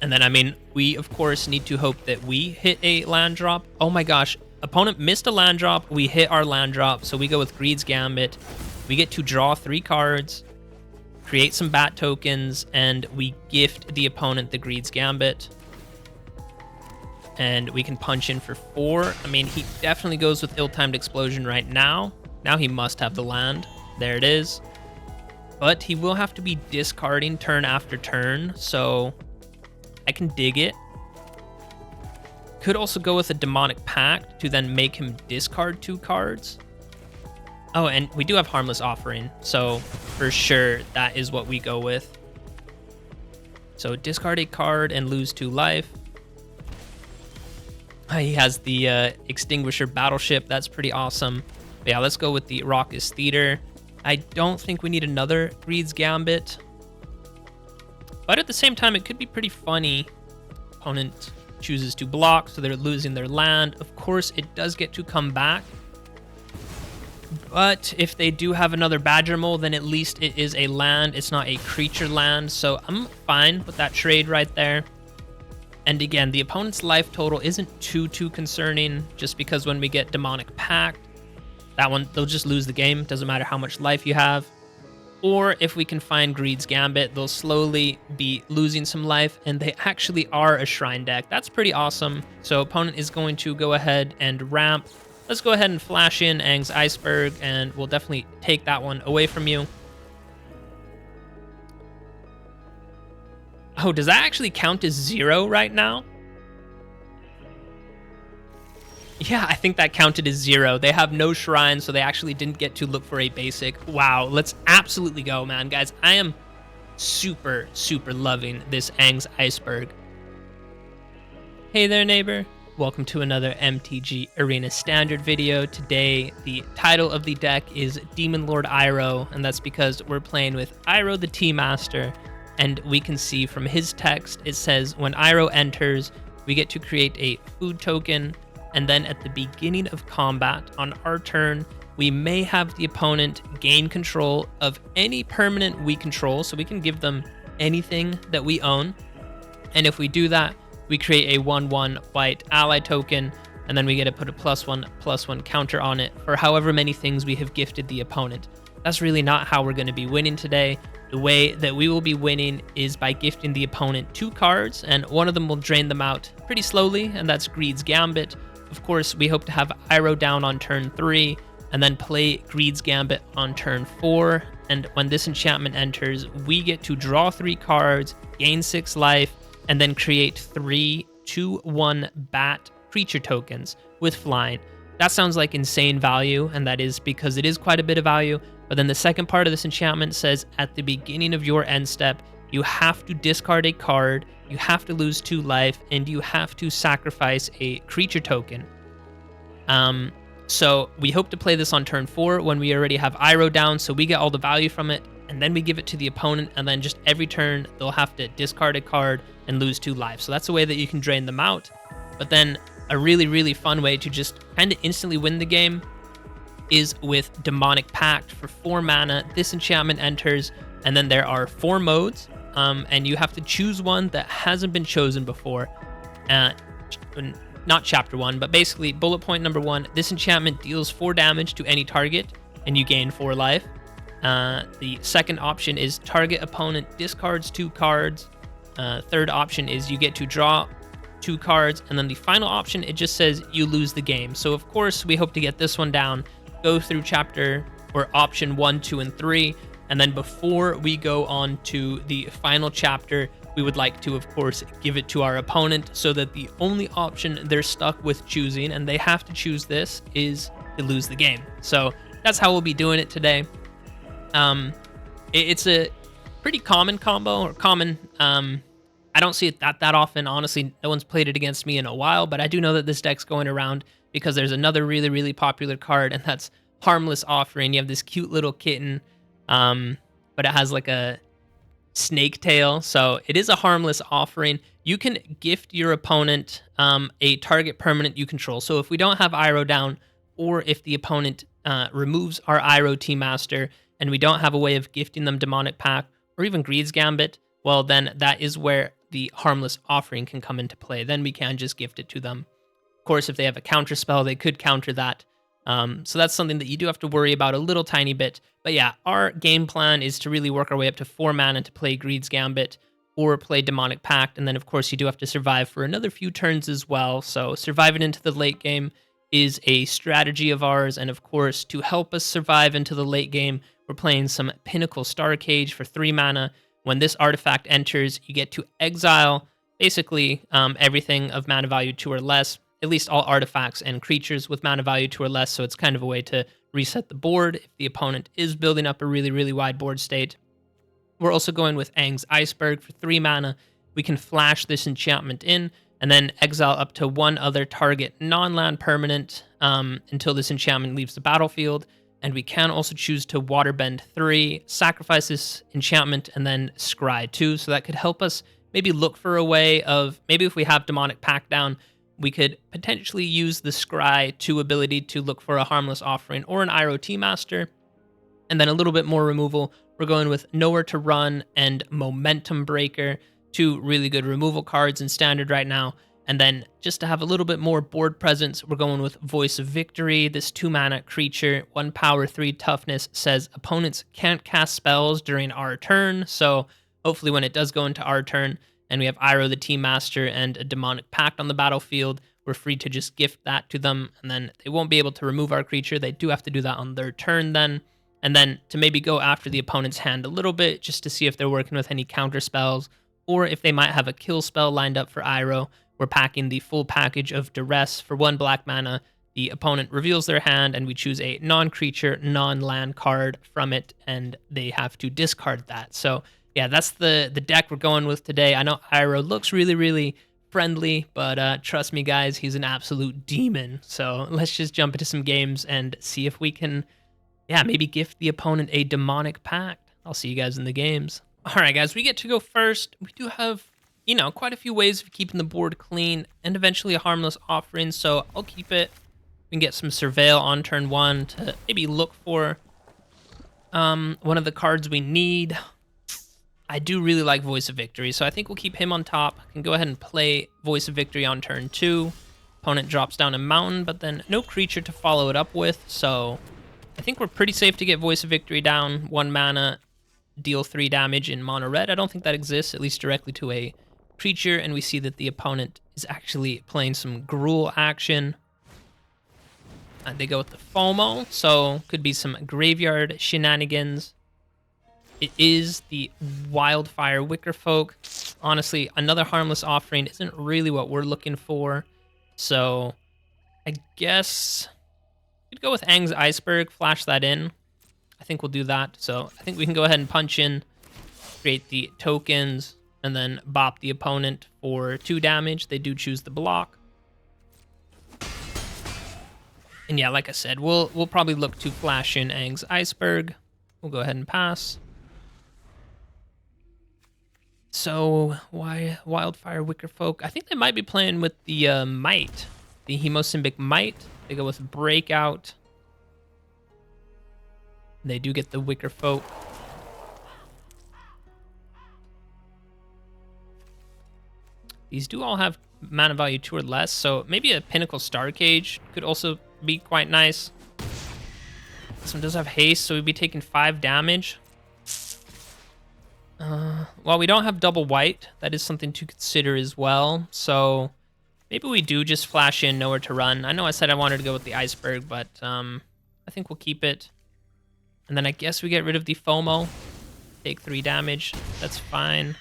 And then, I mean, we, of course, need to hope that we hit a land drop. Oh my gosh. Opponent missed a land drop. We hit our land drop. So we go with Greed's Gambit. We get to draw 3 cards, create some bat tokens, and we gift the opponent the Greed's Gambit. And we can punch in for 4. I mean, he definitely goes with Ill-Timed Explosion right now. Now he must have the land. There it is. But he will have to be discarding turn after turn, so I can dig it. Could also go with a Demonic Pact to then make him discard 2 cards. Oh, and we do have Harmless Offering, so for sure that is what we go with. So discard a card and lose 2 life. He has the Extinguisher Battleship. That's pretty awesome. But yeah, let's go with the Raucous Theater. I don't think we need another Greed's Gambit. But at the same time, it could be pretty funny. Opponent chooses to block, so they're losing their land. Of course, it does get to come back. But if they do have another Badger Mole, then at least it is a land. It's not a creature land, so I'm fine with that trade right there. And again, the opponent's life total isn't too concerning, just because when we get Demonic Pact, that one, they'll just lose the game. Doesn't matter how much life you have. Or if we can find Greed's Gambit, they'll slowly be losing some life, and they actually are a Shrine deck. That's pretty awesome. So opponent is going to go ahead and ramp. Let's go ahead and flash in Aang's Iceberg, and we'll definitely take that one away from you. Oh, does that actually count as 0 right now? Yeah, I think that counted as 0. They have no shrine, so they actually didn't get to look for a basic. Wow, let's absolutely go, man. Guys, I am super loving this Aang's Iceberg. Hey there, neighbor. Welcome to another MTG Arena Standard video. Today, the title of the deck is Demon Lord Iroh, and that's because we're playing with Iroh the Tea Master, and we can see from his text, it says, when Iroh enters, we get to create a food token, and then at the beginning of combat, on our turn, we may have the opponent gain control of any permanent we control, so we can give them anything that we own, and if we do that, we create a 1/1 white ally token, and then we get to put a +1/+1 counter on it for however many things we have gifted the opponent. That's really not how we're going to be winning today. The way that we will be winning is by gifting the opponent 2 cards, and one of them will drain them out pretty slowly, and that's Greed's Gambit. Of course, we hope to have Iroh down on turn 3, and then play Greed's Gambit on turn 4, and when this enchantment enters, we get to draw 3 cards, gain 6 life, and then create 3 2/1 bat creature tokens with flying. That sounds like insane value, and that is because it is quite a bit of value. But then the second part of this enchantment says at the beginning of your end step, you have to discard a card, you have to lose 2 life, and you have to sacrifice a creature token. So we hope to play this on turn 4 when we already have Iroh down, so we get all the value from it, and then we give it to the opponent, and then just every turn they'll have to discard a card and lose 2 life. So that's a way that you can drain them out. But then a really fun way to just kind of instantly win the game is with Demonic Pact for 4 mana. This enchantment enters, and then there are 4 modes, and you have to choose one that hasn't been chosen before. Not chapter 1, but basically bullet point number 1, this enchantment deals 4 damage to any target, and you gain 4 life. The second option is target opponent discards 2 cards. Third option is you get to draw 2 cards, and then the final option, it just says you lose the game. So of course we hope to get this one down, go through chapter or option 1, 2, and 3, and then before we go on to the final chapter, we would like to, of course, give it to our opponent so that the only option they're stuck with choosing, and they have to choose this, is to lose the game. So that's how we'll be doing it today. It's a pretty common combo, or common. I don't see it that often. Honestly, no one's played it against me in a while, but I do know that this deck's going around because there's another really popular card, and that's Harmless Offering. You have this cute little kitten, but it has like a snake tail, so it is a Harmless Offering. You can gift your opponent a target permanent you control. So if we don't have Iroh down, or if the opponent removes our Iroh Tea Master, and we don't have a way of gifting them Demonic Pact or even Greed's Gambit, well, then that is where the Harmless Offering can come into play. Then we can just gift it to them. Of course, if they have a counter spell, they could counter that. So that's something that you do have to worry about a little tiny bit. But yeah, our game plan is to really work our way up to 4 mana to play Greed's Gambit or play Demonic Pact. And then, of course, you do have to survive for another few turns as well. So surviving into the late game is a strategy of ours. And of course, to help us survive into the late game, we're playing some Pinnacle Starcage for 3 mana. When this artifact enters, you get to exile basically everything of mana value 2 or less, at least all artifacts and creatures with mana value 2 or less. So it's kind of a way to reset the board if the opponent is building up a really, really wide board state. We're also going with Aang's Iceberg for 3 mana. We can flash this enchantment in and then exile up to 1 other target non-land permanent until this enchantment leaves the battlefield. And we can also choose to Waterbend 3, sacrifice this enchantment, and then scry 2. So that could help us maybe look for a way of, maybe if we have Demonic Pact down, we could potentially use the Scry 2 ability to look for a Harmless Offering or an Iroh T-Master. And then a little bit more removal. We're going with Nowhere to Run and Momentum Breaker, 2 really good removal cards in Standard right now. And then just to have a little bit more board presence, we're going with Voice of Victory. This 2 mana creature, 1 power, 3 toughness, says opponents can't cast spells during our turn. So hopefully when it does go into our turn, and we have Iroh the Team Master and a Demonic Pact on the battlefield, we're free to just gift that to them, and then they won't be able to remove our creature. They do have to do that on their turn then. And then to maybe go after the opponent's hand a little bit, just to see if they're working with any counter spells, or if they might have a kill spell lined up for Iroh. We're packing the full package of Duress for 1 black mana. The opponent reveals their hand, and we choose a non-creature, non-land card from it, and they have to discard that. So yeah, that's the deck we're going with today. I know Iroh looks really, really friendly, but trust me, guys, he's an absolute demon. So let's just jump into some games and see if we can, yeah, maybe gift the opponent a Demonic Pact. I'll see you guys in the games. All right, guys, we get to go first. We do have, you know, quite a few ways of keeping the board clean and eventually a Harmless Offering, so I'll keep it. We can get some Surveil on turn 1 to maybe look for one of the cards we need. I do really like Voice of Victory, so I think we'll keep him on top. I can go ahead and play Voice of Victory on turn 2. Opponent drops down a mountain, but then no creature to follow it up with, so I think we're pretty safe to get Voice of Victory down. 1 mana, deal 3 damage in mono red. I don't think that exists, at least directly to a creature, and we see that the opponent is actually playing some Gruul action. And they go with the FOMO, so could be some graveyard shenanigans. It is the Wildfire Wickerfolk. Honestly, another Harmless Offering isn't really what we're looking for. So I guess we'd go with Aang's Iceberg, flash that in. I think we'll do that. So I think we can go ahead and punch in, create the tokens, and then bop the opponent for 2 damage. They do choose the block. And yeah, like I said, we'll probably look to flash in Aang's Iceberg. We'll go ahead and pass. So why Wildfire Wickerfolk? I think they might be playing with the Might, the Hemosymbic Might. They go with Breakout. They do get the Wickerfolk. These do all have mana value 2 or less, so maybe a Pinnacle Starcage could also be quite nice. This one does have haste, so we'd be taking 5 damage. Well, we don't have double white. That is something to consider as well. So maybe we do just flash in Nowhere to Run. I know I said I wanted to go with the Iceberg, but I think we'll keep it. And then I guess we get rid of the FOMO. Take 3 damage. That's fine.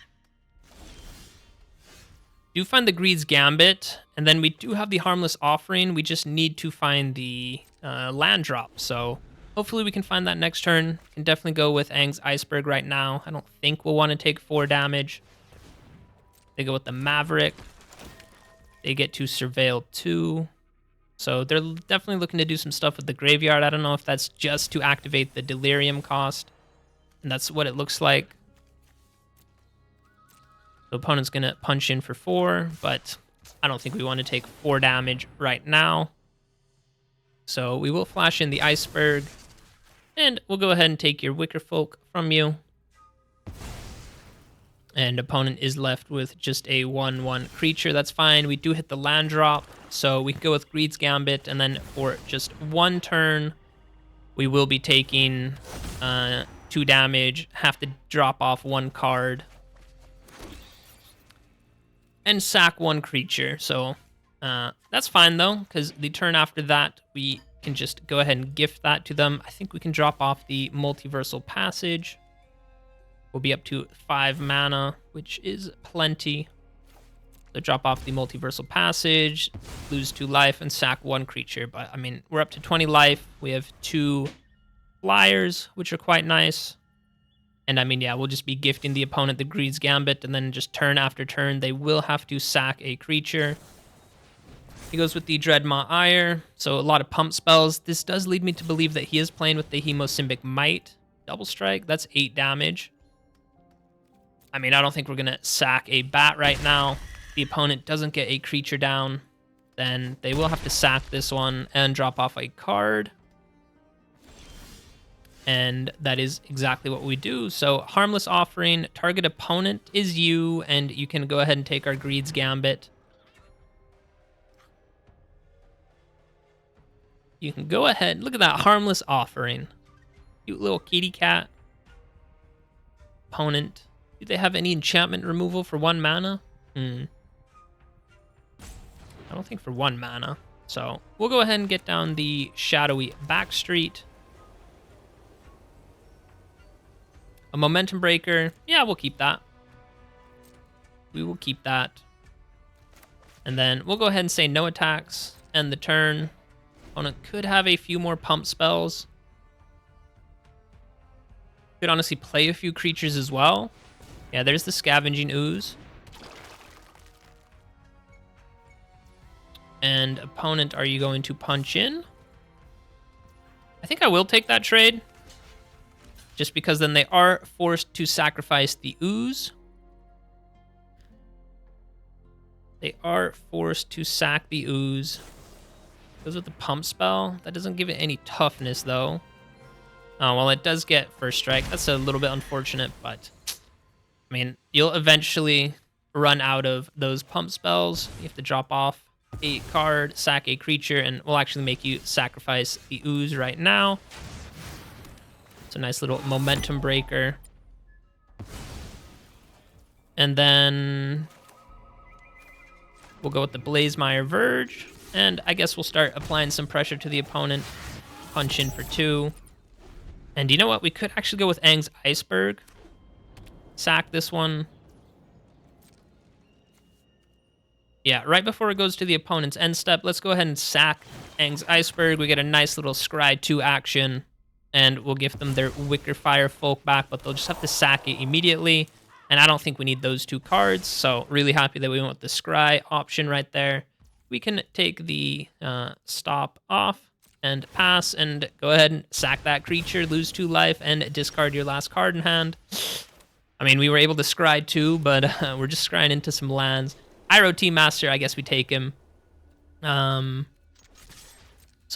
Do find the Greed's Gambit, and then we do have the Harmless Offering. We just need to find the land drop. So hopefully we can find that next turn. Can definitely go with Aang's Iceberg right now. I don't think we'll want to take 4 damage. They go with the Maverick. They get to Surveil 2. So they're definitely looking to do some stuff with the graveyard. I don't know if that's just to activate the Delirium cost. And that's what it looks like. The opponent's going to punch in for 4, but I don't think we want to take 4 damage right now. So we will flash in the Iceberg, and we'll go ahead and take your Wickerfolk from you. And opponent is left with just a 1/1 creature. That's fine. We do hit the land drop, so we can go with Greed's Gambit, and then for just 1 turn, we will be taking 2 damage, have to drop off 1 card, and sack 1 creature. So that's fine, though, because the turn after that, we can just go ahead and gift that to them. I think we can drop off the Multiversal Passage. We'll be up to 5 mana, which is plenty. So drop off the Multiversal Passage, lose 2 life, and sack 1 creature. But, I mean, we're up to 20 life. We have 2 flyers, which are quite nice. And, I mean, yeah, we'll just be gifting the opponent the Greed's Gambit, and then just turn after turn, they will have to sack a creature. He goes with the Dreadmaw Ire, so a lot of pump spells. This does lead me to believe that he is playing with the Hemosymbic Might. Double strike, that's 8 damage. I mean, I don't think we're going to sack a bat right now. If the opponent doesn't get a creature down, then they will have to sack this one and drop off a card. And that is exactly what we do. So Harmless Offering, target opponent is you, and you can go ahead and take our Greed's Gambit. You can go ahead, look at that Harmless Offering. Cute little kitty cat. Opponent. Do they have any enchantment removal for 1 mana? I don't think for 1 mana. So we'll go ahead and get down the Shadowy Backstreet. A Momentum Breaker. Yeah, we'll keep that. We will keep that. And then we'll go ahead and say no attacks. End the turn. Opponent could have a few more pump spells. Could honestly play a few creatures as well. Yeah, there's the Scavenging Ooze. And opponent, are you going to punch in? I think I will take that trade. Just because then they are forced to sacrifice the Ooze. They are forced to sack the Ooze. Goes with the pump spell. That doesn't give it any toughness, though. Oh, well, it does get first strike. That's a little bit unfortunate, but... I mean, you'll eventually run out of those pump spells. You have to drop off a card, sack a creature, and we'll actually make you sacrifice the Ooze right now. It's a nice little momentum breaker. And then we'll go with the Blazemire Verge. And I guess we'll start applying some pressure to the opponent. Punch in for 2. And you know what? We could actually go with Aang's Iceberg. Sack this one. Yeah, right before it goes to the opponent's end step, let's go ahead and sack Aang's Iceberg. We get a nice little Scry 2 action, and we'll give them their Wicker Fire Folk back, but they'll just have to sack it immediately. And I don't think we need those 2 cards, so really happy that we went with the Scry option right there. We can take the stop off and pass and go ahead and sack that creature, lose 2 life, and discard your last card in hand. I mean, we were able to scry 2, but we're just scrying into some lands. Iroh Team Master, I guess we take him. So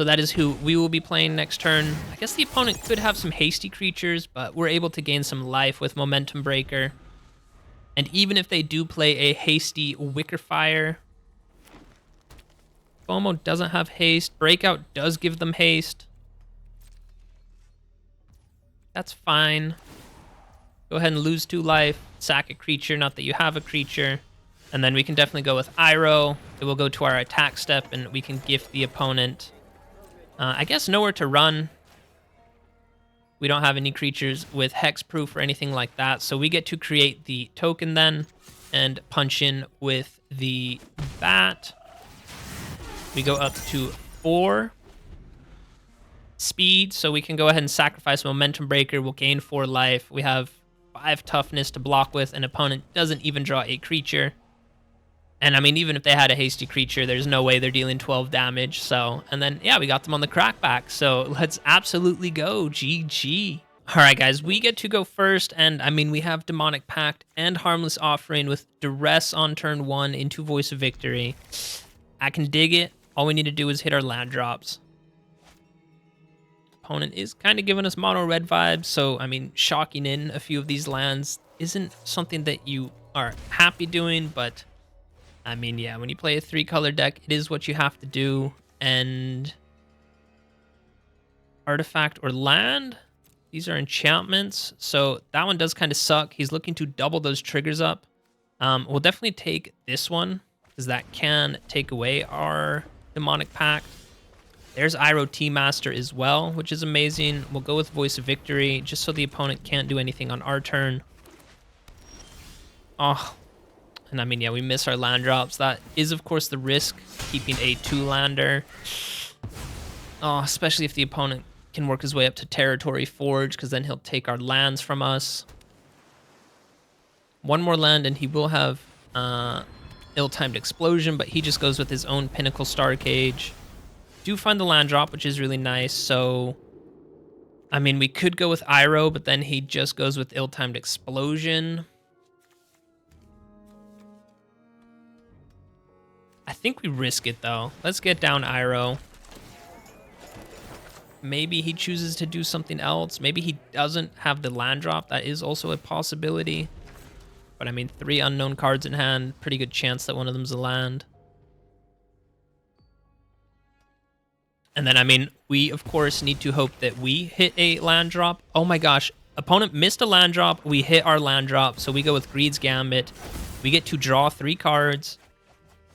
that is who we will be playing next turn. I guess the opponent could have some hasty creatures, but we're able to gain some life with Momentum Breaker. And even if they do play a hasty Wicker Fire, FOMO doesn't have haste. Breakout does give them haste. That's fine. Go ahead and lose 2 life, sack a creature, not that you have a creature. And then we can definitely go with Iroh. It will go to our attack step, and we can gift the opponent. I guess nowhere to run. We don't have any creatures with hexproof or anything like that, so we get to create the token then and punch in with the bat. We go up to 4 speed, so we can go ahead and sacrifice Momentum Breaker. We'll gain 4 life. We have 5 toughness to block with. An opponent doesn't even draw a creature. And I mean, even if they had a hasty creature, there's no way they're dealing 12 damage. So, and then, yeah, we got them on the crackback. So let's absolutely go. GG. All right, guys, we get to go first. And I mean, we have Demonic Pact and Harmless Offering with Duress on turn 1 into Voice of Victory. I can dig it. All we need to do is hit our land drops. Opponent is kind of giving us mono red vibes. So, I mean, shocking in a few of these lands isn't something that you are happy doing, but I mean, yeah, when you play a 3-color deck, it is what you have to do. And artifact or land, these are enchantments, so that one does kind of suck. He's looking to double those triggers up. We'll definitely take this one, because that can take away our Demonic Pact. There's Iroh T-Master as well, which is amazing. We'll go with Voice of Victory, just so the opponent can't do anything on our turn. Oh, and I mean, yeah, we miss our land drops. That is, of course, the risk, keeping a 2-lander. Oh, especially if the opponent can work his way up to Territory Forge, because then he'll take our lands from us. One more land, and he will have Ill-Timed Explosion, but he just goes with his own Pinnacle Starcage. Do find the land drop, which is really nice. So, I mean, we could go with Iroh, but then he just goes with Ill-Timed Explosion. I think we risk it, though. Let's get down Iroh. Maybe he chooses to do something else. Maybe he doesn't have the land drop. That is also a possibility. But I mean, 3 unknown cards in hand. Pretty good chance that one of them's a land. And then, I mean, we, of course, need to hope that we hit a land drop. Oh my gosh. Opponent missed a land drop. We hit our land drop. So we go with Greed's Gambit. We get to draw 3 cards,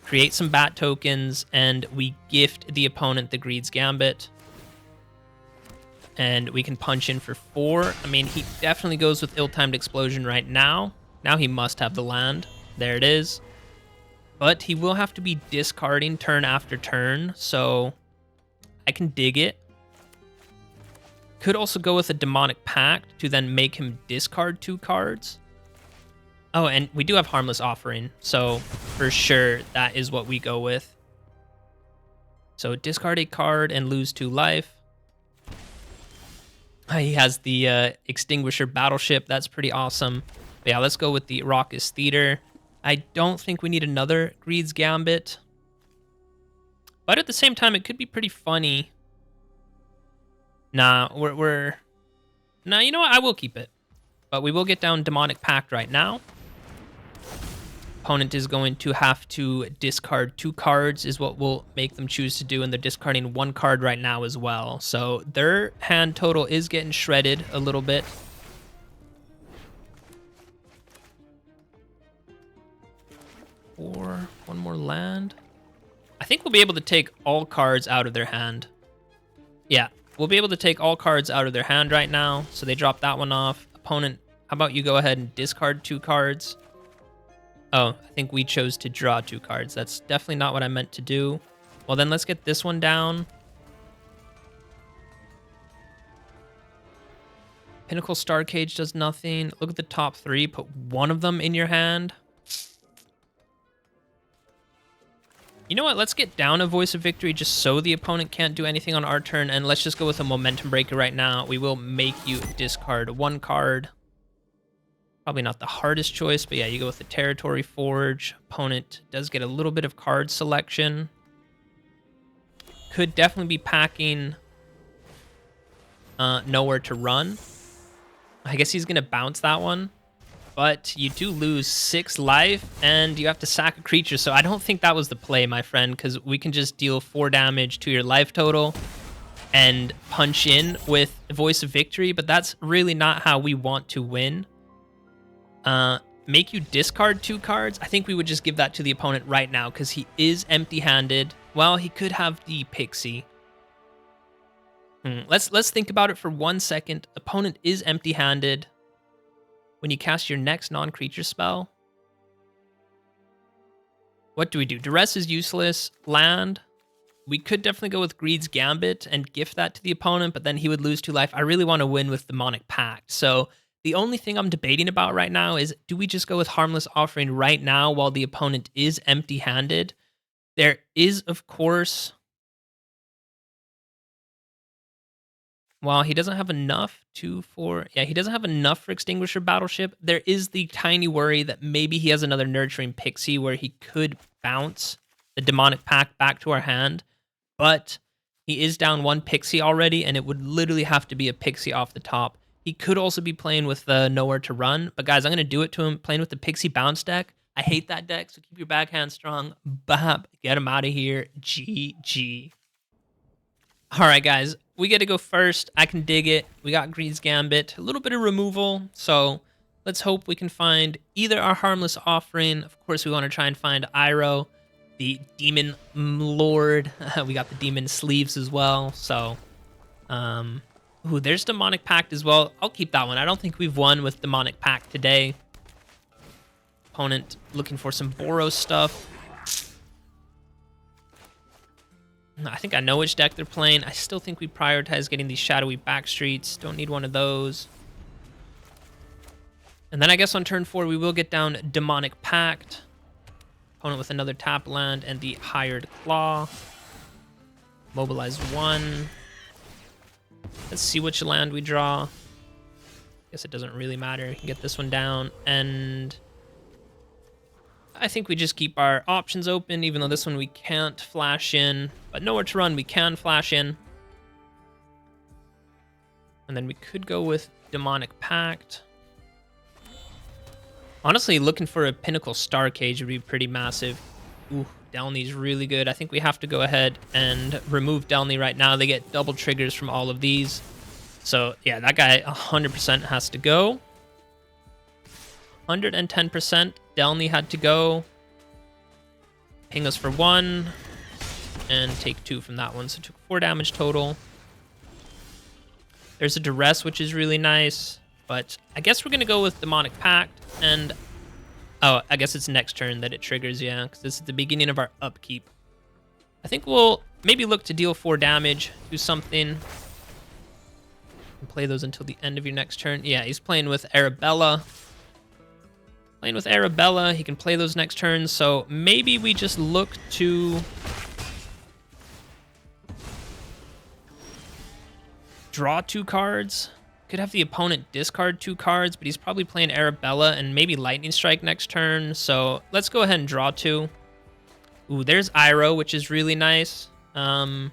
create some bat tokens, and we gift the opponent the Greed's Gambit. And we can punch in for 4. I mean, he definitely goes with Ill-Timed Explosion right now. Now he must have the land. There it is. But he will have to be discarding turn after turn, so I can dig it. Could also go with a Demonic Pact to then make him discard 2 cards. Oh, and we do have Harmless Offering, so for sure that is what we go with. So discard a card and lose 2 life. He has the Extinguisher Battleship. That's pretty awesome. But yeah, let's go with the Raucous Theater. I don't think we need another Greed's Gambit. But at the same time, it could be pretty funny. Nah, Nah, you know what? I will keep it. But we will get down Demonic Pact right now. Opponent is going to have to discard 2 cards is what will make them choose to do, and they're discarding 1 card right now as well. So their hand total is getting shredded a little bit. Or 1 more land. I think we'll be able to take all cards out of their hand. Yeah, we'll be able to take all cards out of their hand right now. So they drop that one off. Opponent, how about you go ahead and discard 2 cards? Oh, I think we chose to draw 2 cards. That's definitely not what I meant to do. Well, then let's get this one down. Pinnacle Starcage does nothing. Look at the top 3. Put 1 of them in your hand. You know what? Let's get down a Voice of Victory just so the opponent can't do anything on our turn. And let's just go with a Momentum Breaker right now. We will make you discard 1 card. Probably not the hardest choice, but yeah, you go with the Territory Forge. Opponent does get a little bit of card selection. Could definitely be packing Nowhere to Run. I guess he's going to bounce that one. But you do lose 6 life, and you have to sack a creature. So I don't think that was the play, my friend, because we can just deal 4 damage to your life total and punch in with Voice of Victory. But that's really not how we want to win. Make you discard 2 cards. I think we would just give that to the opponent right now because he is empty-handed. Well, he could have the Pixie. Let's think about it for 1 second. Opponent is empty-handed. When you cast your next non-creature spell, what do we do? Duress is useless. Land. We could definitely go with Greed's Gambit and gift that to the opponent, but then he would lose 2 life. I really want to win with Demonic Pact. So the only thing I'm debating about right now is, do we just go with Harmless Offering right now while the opponent is empty-handed? There is, of course, while he doesn't have enough he doesn't have enough for Extinguisher Battleship. There is the tiny worry that maybe he has another Nurturing Pixie where he could bounce the Demonic Pact back to our hand, but he is down 1 Pixie already, and it would literally have to be a Pixie off the top. He could also be playing with the Nowhere to Run. But guys, I'm going to do it to him, playing with the Pixie Bounce deck. I hate that deck, so keep your backhand strong. Bap, get him out of here. GG. All right, guys, we get to go first. I can dig it. We got Greed's Gambit, a little bit of removal. So let's hope we can find either our Harmless Offering. Of course, we want to try and find Iroh, the Demon Lord. We got the Demon Sleeves as well. So, ooh, there's Demonic Pact as well. I'll keep that one. I don't think we've won with Demonic Pact today. Opponent looking for some Boros stuff. I think I know which deck they're playing. I still think we prioritize getting these Shadowy Backstreets. Don't need one of those. And then I guess on turn 4, we will get down Demonic Pact. Opponent with another tap land and the Hired Claw. Mobilize 1. Let's see which land we draw. Guess it doesn't really matter. We can get this one down. And I think we just keep our options open, even though this one we can't flash in. But Nowhere to Run, we can flash in. And then we could go with Demonic Pact. Honestly, looking for a Pinnacle Starcage would be pretty massive. Ooh, Delny's really good. I think we have to go ahead and remove Delny right now. They get double triggers from all of these. So, yeah, that guy 100% has to go. 110%. Delny had to go. Ping us for 1. And take 2 from that one. So took 4 damage total. There's a Duress, which is really nice. But I guess we're going to go with Demonic Pact. And, oh, I guess it's next turn that it triggers, yeah. Because this is the beginning of our upkeep. I think we'll maybe look to deal 4 damage. Do something. And play those until the end of your next turn. Yeah, he's playing with Arabella. Playing with Arabella, he can play those next turns, so maybe we just look to draw 2 cards. Could have the opponent discard 2 cards, but he's probably playing Arabella and maybe Lightning Strike next turn, so let's go ahead and draw 2. Ooh, there's Iroh, which is really nice. But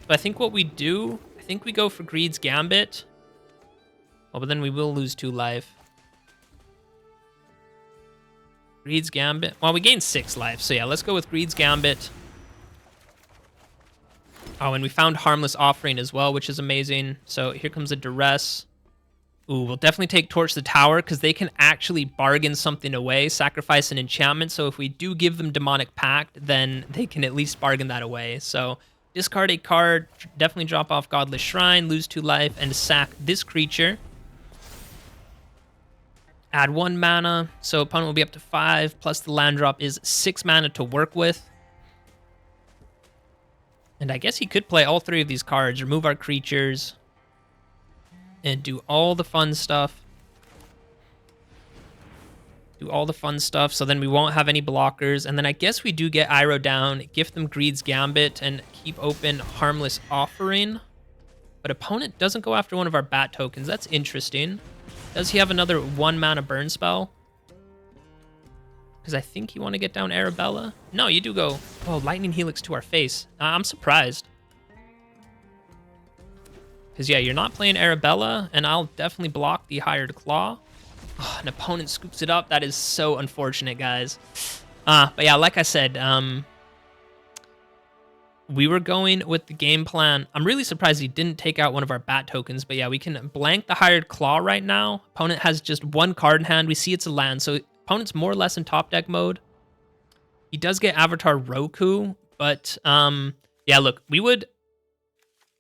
I think what we do, I think we go for Greed's Gambit. Oh, but then we will lose 2 life. Greed's Gambit. Well, we gained 6 life, so yeah, let's go with Greed's Gambit. Oh, and we found Harmless Offering as well, which is amazing. So here comes a Duress. Ooh, we'll definitely take Torch the Tower, because they can actually bargain something away, sacrifice an enchantment. So if we do give them Demonic Pact, then they can at least bargain that away. So discard a card, definitely drop off Godless Shrine, lose 2 life, and sack this creature. Add 1 mana, so opponent will be up to 5, plus the land drop is 6 mana to work with. And I guess he could play all 3 of these cards, remove our creatures, and do all the fun stuff. Do all the fun stuff, so then we won't have any blockers. And then I guess we do get Iroh down, gift them Greed's Gambit, and keep open Harmless Offering. But opponent doesn't go after one of our bat tokens. That's interesting. Does he have another 1 mana burn spell? Because I think you want to get down Arabella. No, you do go. Oh, Lightning Helix to our face. I'm surprised. Because, yeah, you're not playing Arabella, and I'll definitely block the Hired Claw. Oh, an opponent scoops it up. That is so unfortunate, guys. But, yeah, like I said, we were going with the game plan. I'm really surprised he didn't take out one of our bat tokens. But yeah, we can blank the Hired Claw right now. Opponent has just 1 card in hand. We see it's a land. So opponent's more or less in top deck mode. He does get Avatar Roku. But yeah, look, we would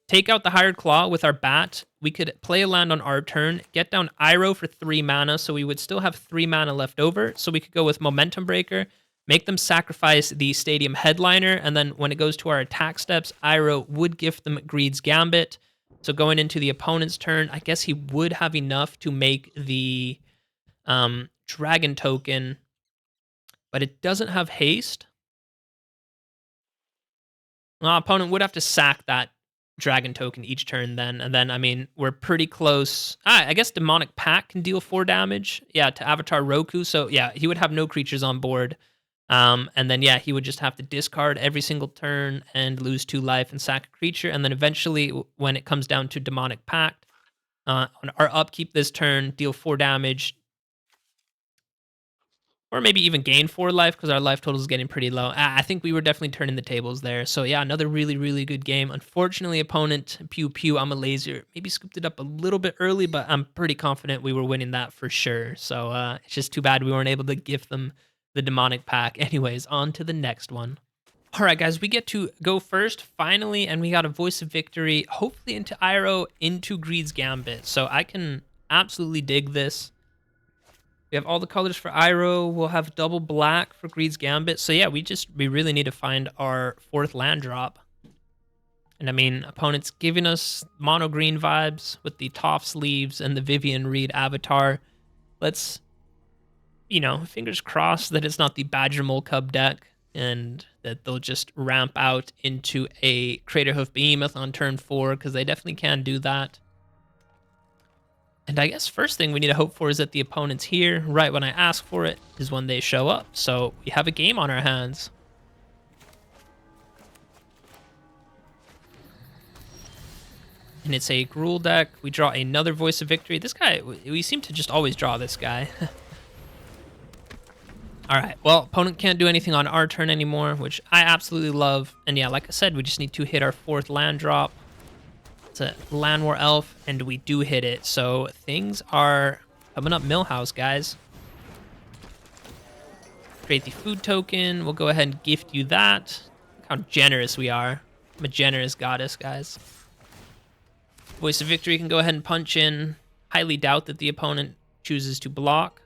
take out the Hired Claw with our bat. We could play a land on our turn. Get down Iroh for 3 mana. So we would still have 3 mana left over. So we could go with Momentum Breaker. Make them sacrifice the Stadium Headliner, and then when it goes to our attack steps, Iroh would gift them Greed's Gambit. So going into the opponent's turn, I guess he would have enough to make the Dragon token, but it doesn't have haste. Well, opponent would have to sack that Dragon token each turn then, and then, I mean, we're pretty close. I guess Demonic Pact can deal 4 damage, yeah, to Avatar Roku, so yeah, he would have no creatures on board. And then, yeah, he would just have to discard every single turn and lose 2 life and sack a creature. And then eventually, when it comes down to Demonic Pact, On our upkeep this turn, deal 4 damage, or maybe even gain 4 life because our life total is getting pretty low. I think we were definitely turning the tables there. So yeah, another really, really good game. Unfortunately, opponent, Pew Pew, I'm a laser, maybe scooped it up a little bit early, but I'm pretty confident we were winning that for sure. So it's just too bad we weren't able to gift them the Demonic Pact. Anyways, on to the next one. All right, guys, we get to go first, finally, and we got a Voice of Victory, hopefully into Iroh, into Greed's Gambit. So I can absolutely dig this. We have all the colors for Iroh. We'll have double black for Greed's Gambit. So yeah, we really need to find our 4th land drop. And I mean, opponent's giving us mono green vibes with the Toph sleeves and the Vivian Reed avatar. Let's, you know, fingers crossed that it's not the Badger Mole Cub deck and that they'll just ramp out into a Craterhoof Behemoth on turn 4, because they definitely can do that. And I guess first thing we need to hope for is that the opponent's here right when I ask for it is when they show up. So we have a game on our hands. And it's a Gruul deck. We draw another Voice of Victory. This guy, we seem to just always draw this guy. All right, well, opponent can't do anything on our turn anymore, which I absolutely love. And yeah, like I said, we just need to hit our 4th land drop. It's a Land War Elf, and we do hit it. So things are coming up Millhouse, guys. Create the food token. We'll go ahead and gift you that. Look how generous we are. I'm a generous goddess, guys. Voice of Victory can go ahead and punch in. Highly doubt that the opponent chooses to block,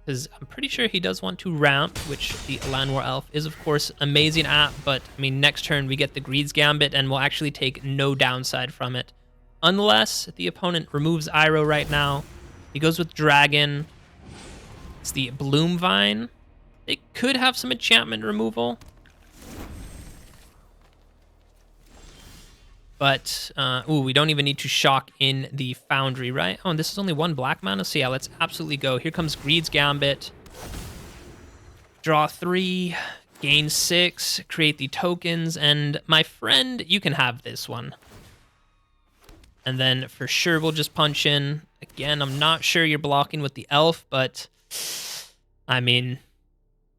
because I'm pretty sure he does want to ramp, which the Land War Elf is, of course, amazing at. But, I mean, next turn we get the Greed's Gambit, and we'll actually take no downside from it. Unless the opponent removes Iroh right now. He goes with Dragon. It's the Bloom Vine. They could have some enchantment removal. But, ooh, we don't even need to shock in the Foundry, right? Oh, and this is only 1 black mana, so yeah, let's absolutely go. Here comes Greed's Gambit. Draw 3, gain 6, create the tokens, and my friend, you can have this one. And then for sure, we'll just punch in. Again, I'm not sure you're blocking with the elf, but, I mean,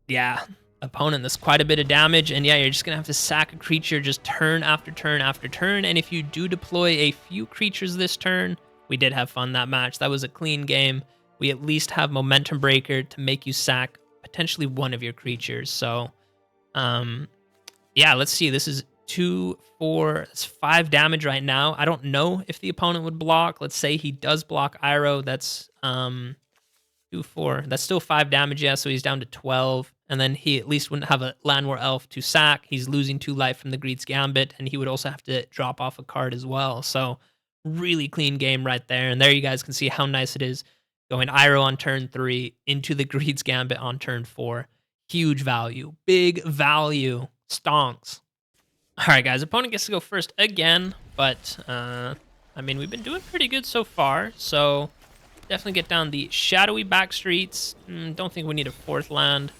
yeah. Opponent, that's quite a bit of damage, and yeah, you're just gonna have to sack a creature just turn after turn after turn. And if you do deploy a few creatures this turn, we did have fun that match. That was a clean game. We at least have Momentum Breaker to make you sack potentially one of your creatures. So yeah, let's see. This is 2, 4, it's 5 damage right now. I don't know if the opponent would block. Let's say he does block Iroh. That's 2, 4. That's still 5 damage, yeah, so he's down to 12. And then he at least wouldn't have a Land War Elf to sack. He's losing 2 life from the Greed's Gambit, and he would also have to drop off a card as well. So really clean game right there. And there you guys can see how nice it is. Going Iroh on turn 3 into the Greed's Gambit on turn 4. Huge value. Big value. Stonks. All right, guys. Opponent gets to go first again. But, I mean, we've been doing pretty good so far. So definitely get down the Shadowy Backstreets. Don't think we need a 4th land.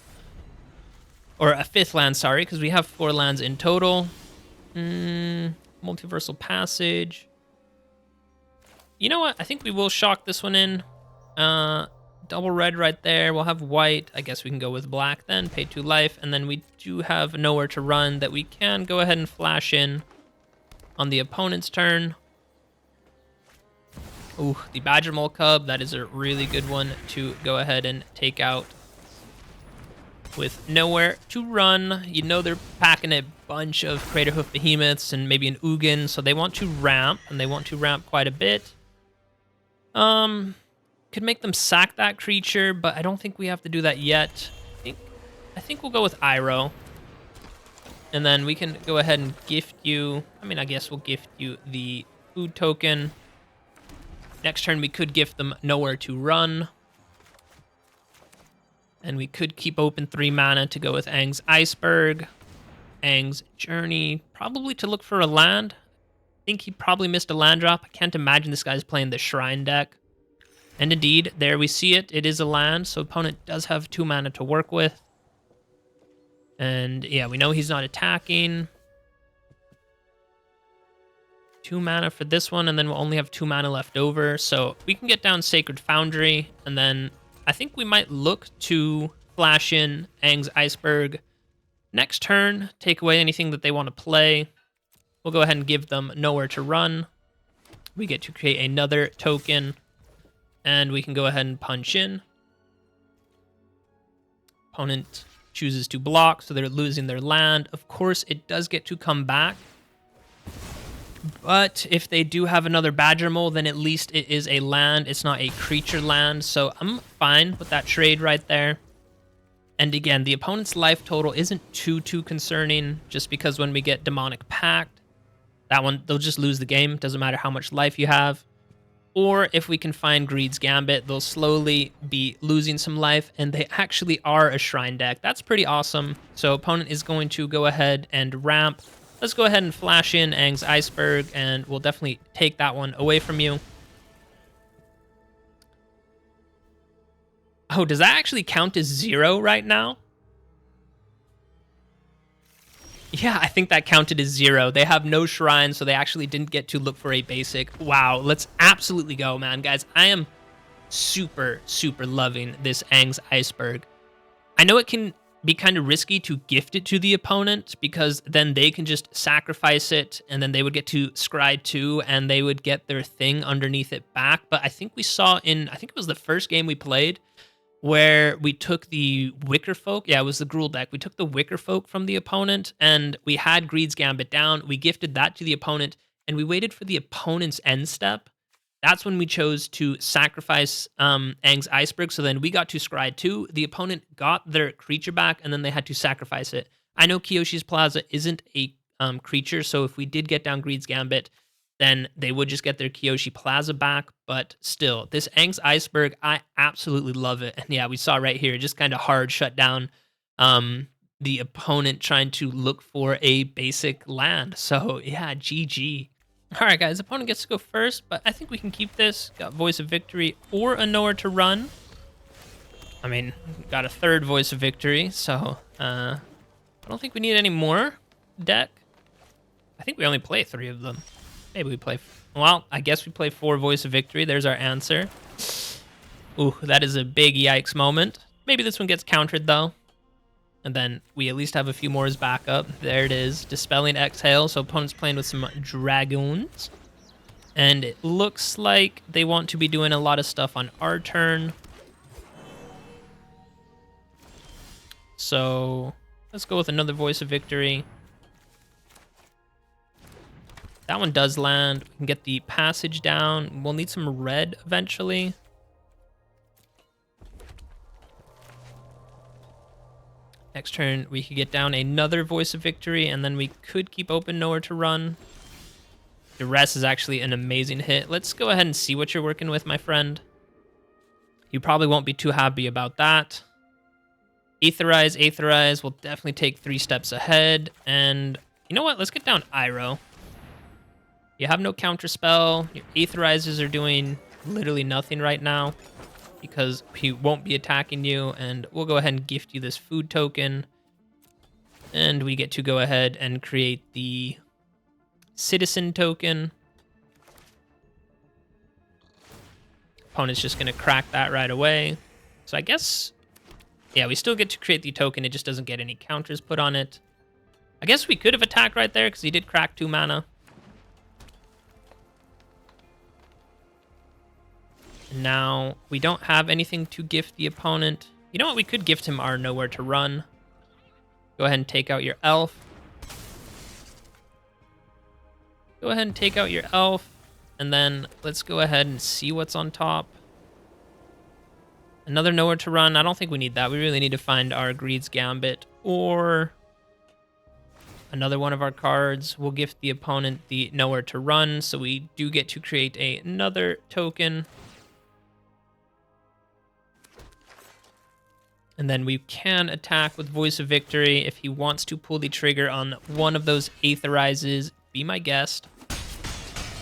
Or a 5th land, sorry, because we have 4 lands in total. Multiversal Passage. You know what? I think we will shock this one in. Double red right there. We'll have white. I guess we can go with black then. Pay 2 life. And then we do have nowhere to run that we can go ahead and flash in on the opponent's turn. Ooh, the Badger Mole Cub. That is a really good one to go ahead and take out. With nowhere to run, you know they're packing a bunch of Craterhoof Behemoths and maybe an Ugin, so they want to ramp, and they want to ramp quite a bit. Could make them sack that creature, but I don't think we have to do that yet. I think we'll go with Iroh. And then we can go ahead and gift you, I guess we'll gift you the food token. Next turn we could gift them nowhere to run. And we could keep open 3 mana to go with Aang's Iceberg, Aang's Journey, probably to look for a land. I think he probably missed a land drop. I can't imagine this guy's playing the Shrine deck. And indeed, there we see it. It is a land, so opponent does have 2 mana to work with. And yeah, we know he's not attacking. 2 mana for this one, and then we'll only have 2 mana left over. So we can get down Sacred Foundry, and then I think we might look to flash in Aang's Iceberg next turn, take away anything that they want to play. We'll go ahead and give them nowhere to run. We get to create another token, and we can go ahead and punch in. Opponent chooses to block, so they're losing their land. Of course, it does get to come back. But if they do have another Badger Mole, then at least it is a land. It's not a creature land, so I'm fine with that trade right there. And again, the opponent's life total isn't too concerning, just because when we get Demonic Pact, that one, they'll just lose the game. Doesn't matter how much life you have. Or if we can find Greed's Gambit, they'll slowly be losing some life, and they actually are a Shrine deck. That's pretty awesome. So opponent is going to go ahead and ramp. Let's go ahead and flash in Aang's Iceberg, and we'll definitely take that one away from you. Oh, does that actually count as 0 right now? Yeah, I think that counted as 0. They have no shrine, so they actually didn't get to look for a basic. Wow, let's absolutely go, man. Guys, I am super loving this Aang's Iceberg. I know it can be kind of risky to gift it to the opponent, because then they can just sacrifice it, and then they would get to scry 2, and they would get their thing underneath it back. But I think we saw in, I think it was the first game we played, where we took the Wicker Folk. Yeah, it was the Gruul deck. We took the Wicker Folk from the opponent, and we had Greed's Gambit down. We gifted that to the opponent, and we waited for the opponent's end step. That's when we chose to sacrifice Aang's Iceberg, so then we got to scry 2. The opponent got their creature back, and then they had to sacrifice it. I know Kyoshi's Plaza isn't a creature, so if we did get down Greed's Gambit, then they would just get their Kyoshi Plaza back. But still, this Aang's Iceberg, I absolutely love it. And yeah, we saw right here, just kind of hard shut down the opponent trying to look for a basic land. So yeah, GG. All right, guys, opponent gets to go first, but I think we can keep this. Got Voice of Victory or a Nowhere to Run. I mean, got a third Voice of Victory, so I don't think we need any more deck. I think we only play 3 of them. Maybe we play, well, I guess we play 4 Voice of Victory. There's our answer. Ooh, that is a big yikes moment. Maybe this one gets countered, though. And then we at least have a few more as backup. There it is. Dispelling Exhale. So opponent's playing with some Dragoons. And it looks like they want to be doing a lot of stuff on our turn. So let's go with another Voice of Victory. That one does land. We can get the passage down. We'll need some red eventually. Next turn, we could get down another Voice of Victory, and then we could keep open Nowhere to Run. Duress is actually an amazing hit. Let's go ahead and see what you're working with, my friend. You probably won't be too happy about that. Aetherize. We'll definitely take 3 steps ahead. And you know what? Let's get down Iroh. You have no counterspell. Your Aetherizers are doing literally nothing right now, because he won't be attacking you, and we'll go ahead and gift you this food token. And we get to go ahead and create the Citizen token. Opponent's just going to crack that right away. So I guess, yeah, we still get to create the token. It just doesn't get any counters put on it. I guess we could have attacked right there, because he did crack 2 mana. Now, we don't have anything to gift the opponent. You know what? We could gift him our Nowhere to Run. Go ahead and take out your elf. Go ahead and take out your elf. And then let's go ahead and see what's on top. Another Nowhere to Run. I don't think we need that. We really need to find our Greed's Gambit or another one of our cards. We'll gift the opponent the Nowhere to Run, so we do get to create another token. And then we can attack with Voice of Victory if he wants to pull the trigger on one of those Aetherizes. Be my guest.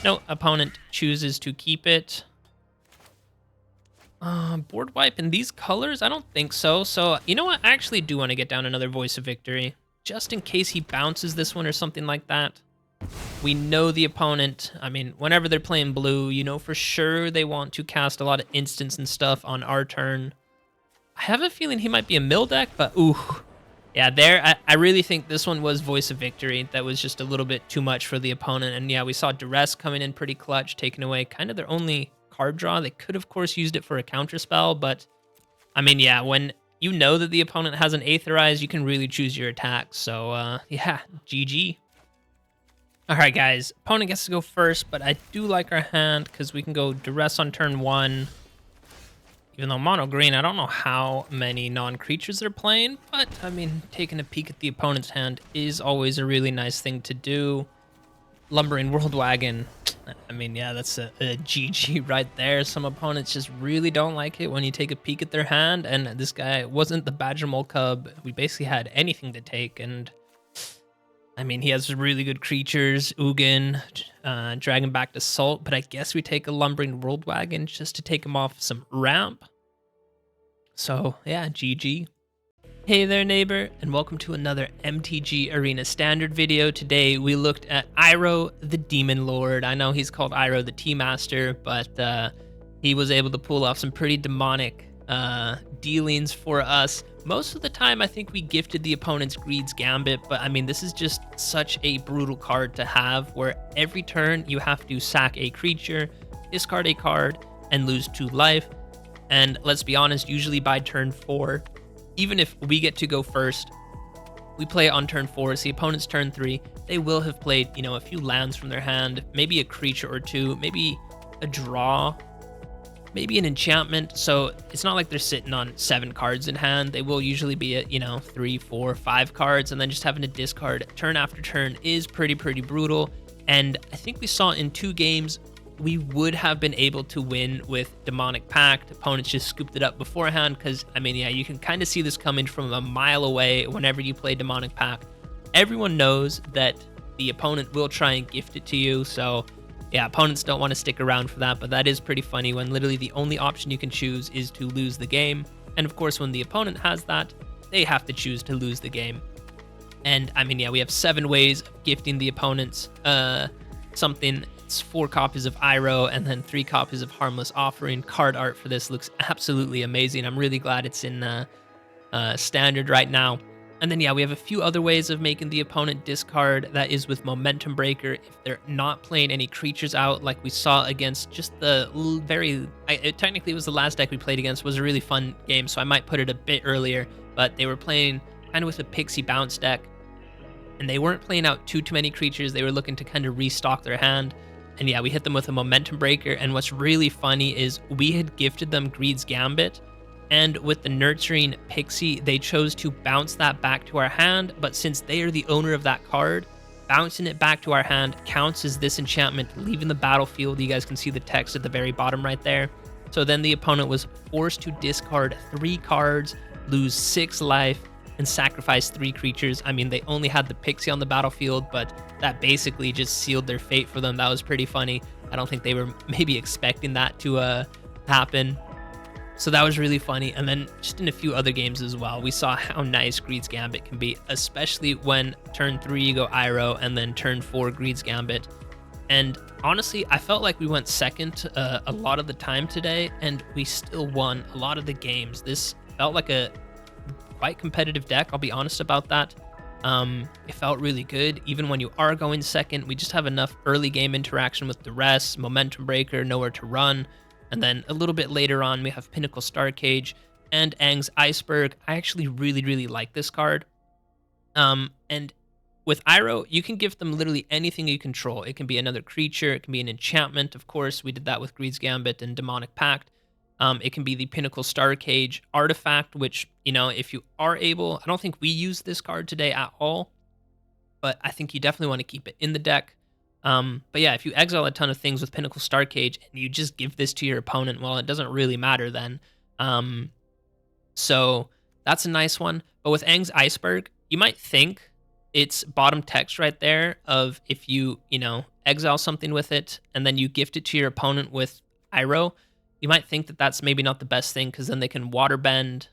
No, opponent chooses to keep it. Board wipe in these colors? I don't think so. So, you know what? I actually do want to get down another Voice of Victory, just in case he bounces this one or something like that. we know the opponent. I mean, whenever they're playing blue, you know for sure they want to cast a lot of instants and stuff on our turn. I have a feeling he might be a mill deck, but ooh. Yeah, I really think this one was Voice of Victory. That was just a little bit too much for the opponent. And yeah, we saw Duress coming in pretty clutch, taking away kind of their only card draw. They could, of course, used it for a counter spell, but I mean, yeah, when you know that the opponent has an Aetherize, you can really choose your attacks. So yeah, GG. All right, guys, opponent gets to go first, but I do like our hand because we can go Duress on turn 1. Even though mono green, I don't know how many non-creatures they're playing, but I mean, taking a peek at the opponent's hand is always a really nice thing to do. Lumbering World Wagon, I mean, yeah, that's a GG right there. Some opponents just really don't like it when you take a peek at their hand, and this guy wasn't the Badger Mole Cub. We basically had anything to take, and I mean, he has really good creatures, Ugin, Dragon Backed Assault, but I guess we take a Lumbering World Wagon just to take him off some ramp. So, yeah, GG. Hey there, neighbor, and welcome to another MTG Arena Standard video. Today, we looked at Iroh, the Demon Lord. I know he's called Iroh, the Tea Master, but he was able to pull off some pretty demonic dealings for us. Most of the time, I think we gifted the opponent's Greed's Gambit, but I mean, this is just such a brutal card to have, where every turn you have to sack a creature, discard a card, and lose 2 life. And let's be honest, usually by turn 4, even if we get to go first, we play it on turn 4, it's the opponent's turn 3, they will have played, you know, a few lands from their hand, maybe a creature or 2, maybe a draw, maybe an enchantment. So it's not like they're sitting on 7 cards in hand. They will usually be at, you know, 3, 4, 5 cards, and then just having to discard turn after turn is pretty brutal. And I think we saw in 2 games, we would have been able to win with Demonic Pact. Opponents just scooped it up beforehand because, I mean, yeah, you can kind of see this coming from a mile away whenever you play Demonic Pact. Everyone knows that the opponent will try and gift it to you, so yeah, opponents don't want to stick around for that, but that is pretty funny when literally the only option you can choose is to lose the game. And of course, when the opponent has that, they have to choose to lose the game. And I mean, yeah, we have 7 ways of gifting the opponents something. It's 4 copies of Iroh and then 3 copies of Harmless Offering. Card art for this looks absolutely amazing. I'm really glad it's in standard right now. And then, yeah, we have a few other ways of making the opponent discard. That is with Momentum Breaker. If they're not playing any creatures out, like we saw against just the technically it was the last deck we played against. It was a really fun game, so I might put it a bit earlier. But they were playing kind of with a Pixie Bounce deck, and they weren't playing out too many creatures. They were looking to kind of restock their hand. And yeah, we hit them with a Momentum Breaker. And what's really funny is we had gifted them Greed's Gambit, and with the Nurturing Pixie, they chose to bounce that back to our hand, but since they are the owner of that card, bouncing it back to our hand counts as this enchantment leaving the battlefield. You guys can see the text at the very bottom right there. So then the opponent was forced to discard 3 cards, lose 6 life, and sacrifice 3 creatures. I mean, they only had the Pixie on the battlefield, but that basically just sealed their fate for them. That was pretty funny. I don't think they were maybe expecting that to happen. So that was really funny. And then just in a few other games as well, we saw how nice Greed's Gambit can be, especially when turn 3 you go Iroh and then turn 4 Greed's Gambit. And honestly, I felt like we went second a lot of the time today, and we still won a lot of the games. This felt like a quite competitive deck, I'll be honest about that. It felt really good. Even when you are going second, we just have enough early game interaction with Duress, Momentum Breaker, nowhere to run. And then a little bit later on, we have Pinnacle Starcage and Aang's Iceberg. I actually really like this card. And with Iroh, you can give them literally anything you control. It can be another creature. It can be an enchantment. Of course, we did that with Greed's Gambit and Demonic Pact. It can be the Pinnacle Starcage artifact, which, you know, if you are able, I don't think we used this card today at all, but I think you definitely want to keep it in the deck. But yeah, if you exile a ton of things with Pinnacle Starcage and you just give this to your opponent, well, it doesn't really matter then. So that's a nice one. But with Aang's Iceberg, you might think it's bottom text right there of if you know, exile something with it and then you gift it to your opponent with Iroh, you might think that that's maybe not the best thing because then they can waterbend,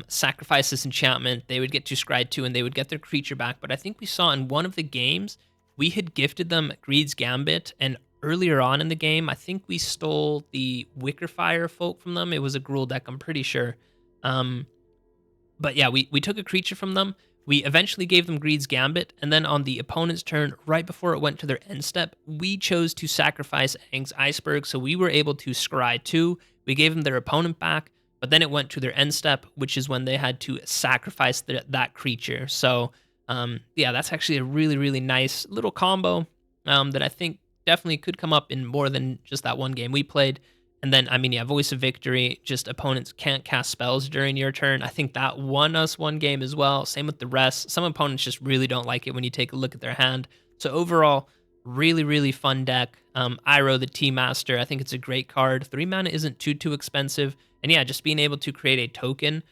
sacrifice this enchantment, they would get to scry 2 and they would get their creature back. But I think we saw in one of the games, we had gifted them Greed's Gambit, and earlier on in the game, I think we stole the Wickerfire folk from them. It was a Gruul deck, I'm pretty sure. But yeah, we took a creature from them. We eventually gave them Greed's Gambit, and then on the opponent's turn, right before it went to their end step, we chose to sacrifice Aang's Iceberg, so we were able to scry 2. We gave them their opponent back, but then it went to their end step, which is when they had to sacrifice that creature. So yeah, that's actually a really, really nice little combo that I think definitely could come up in more than just that one game we played. And then, I mean, yeah, Voice of Victory, just opponents can't cast spells during your turn. I think that won us one game as well. Same with the rest. Some opponents just really don't like it when you take a look at their hand. So overall, really, really fun deck. Iroh, the Tea Master, I think it's a great card. 3 mana isn't too expensive. And yeah, just being able to create a token.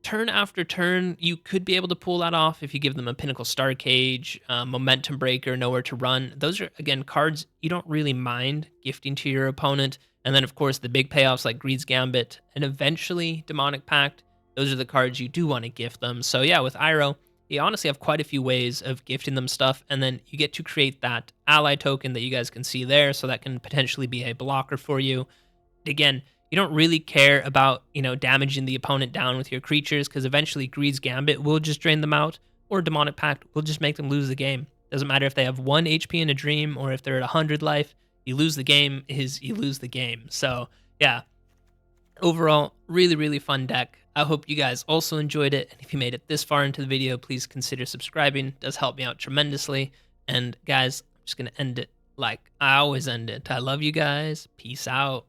Turn after turn, you could be able to pull that off if you give them a Pinnacle Starcage, Momentum Breaker, Nowhere to Run. Those are, again, cards you don't really mind gifting to your opponent. And then, of course, the big payoffs like Greed's Gambit and eventually Demonic Pact. Those are the cards you do want to gift them. So yeah, with Iroh, you honestly have quite a few ways of gifting them stuff. And then you get to create that ally token that you guys can see there. So that can potentially be a blocker for you. Again, you don't really care about, damaging the opponent down with your creatures, because eventually Greed's Gambit will just drain them out, or Demonic Pact will just make them lose the game. Doesn't matter if they have 1 HP in a dream, or if they're at 100 life, you lose the game you lose the game. So yeah, overall, really, really fun deck. I hope you guys also enjoyed it, and if you made it this far into the video, please consider subscribing. It does help me out tremendously. And guys, I'm just going to end it like I always end it. I love you guys. Peace out.